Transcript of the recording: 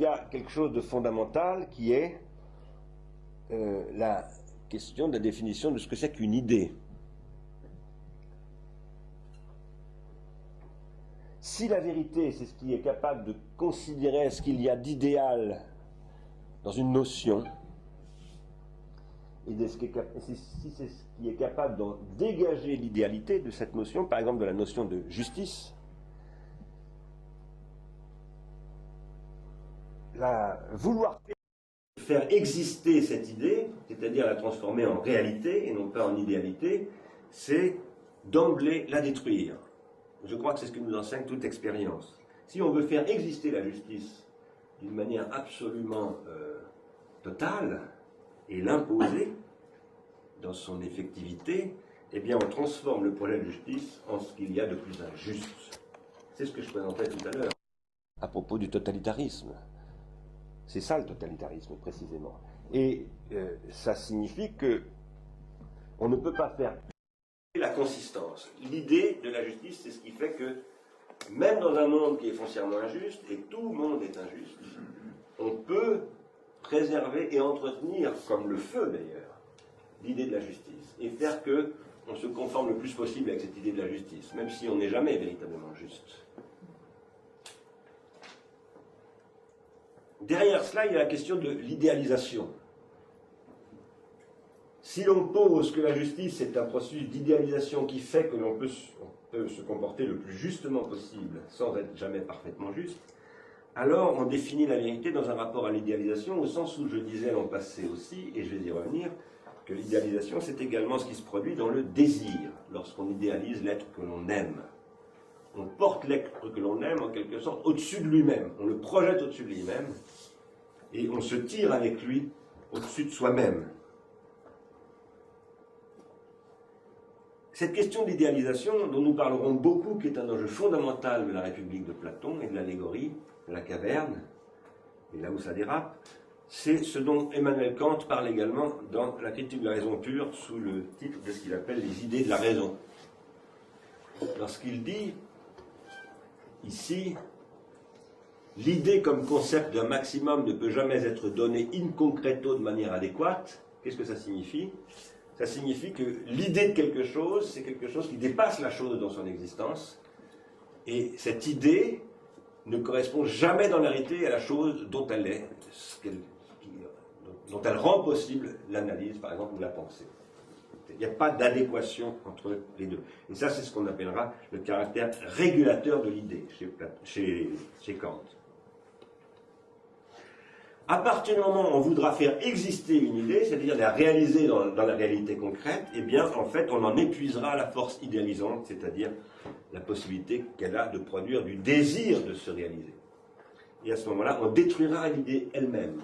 y a quelque chose de fondamental qui est la question de la définition de ce que c'est qu'une idée. Si la vérité, c'est ce qui est capable de considérer ce qu'il y a d'idéal dans une notion, et si c'est ce qui est capable d'en dégager l'idéalité de cette notion, par exemple de la notion de justice, vouloir faire exister cette idée, c'est-à-dire la transformer en réalité et non pas en idéalité, c'est d'emblée la détruire. Je crois que c'est ce que nous enseigne toute expérience. Si on veut faire exister la justice d'une manière absolument totale et l'imposer dans son effectivité, eh bien on transforme le projet de justice en ce qu'il y a de plus injuste. C'est ce que je présentais tout à l'heure à propos du totalitarisme. C'est ça le totalitarisme précisément. Et ça signifie que on ne peut pas faire la consistance. L'idée de la justice, c'est ce qui fait que même dans un monde qui est foncièrement injuste, et tout le monde est injuste, on peut préserver et entretenir, comme le feu d'ailleurs, l'idée de la justice, et faire que on se conforme le plus possible avec cette idée de la justice, même si on n'est jamais véritablement juste. Derrière cela, il y a la question de l'idéalisation. Si l'on pose que la justice est un processus d'idéalisation qui fait que l'on peut se comporter le plus justement possible sans être jamais parfaitement juste, alors on définit la vérité dans un rapport à l'idéalisation, au sens où je disais l'an passé aussi, et je vais y revenir, que l'idéalisation c'est également ce qui se produit dans le désir, lorsqu'on idéalise l'être que l'on aime. On porte l'être que l'on aime en quelque sorte au-dessus de lui-même, on le projette au-dessus de lui-même, et on se tire avec lui au-dessus de soi-même. Cette question d'idéalisation, dont nous parlerons beaucoup, qui est un enjeu fondamental de la République de Platon et de l'allégorie, de la caverne, et là où ça dérape, c'est ce dont Emmanuel Kant parle également dans la critique de la raison pure, sous le titre de ce qu'il appelle les idées de la raison. Lorsqu'il dit, ici, l'idée comme concept d'un maximum ne peut jamais être donnée in concreto de manière adéquate, qu'est-ce que ça signifie ? Ça signifie que l'idée de quelque chose, c'est quelque chose qui dépasse la chose dans son existence, et cette idée ne correspond jamais dans la réalité à la chose dont elle est, dont elle rend possible l'analyse, par exemple, ou la pensée. Il n'y a pas d'adéquation entre les deux. Et ça, c'est ce qu'on appellera le caractère régulateur de l'idée chez Kant. À partir du moment où on voudra faire exister une idée, c'est-à-dire la réaliser dans la réalité concrète, eh bien, en fait, on en épuisera la force idéalisante, c'est-à-dire la possibilité qu'elle a de produire du désir de se réaliser. Et à ce moment-là, on détruira l'idée elle-même.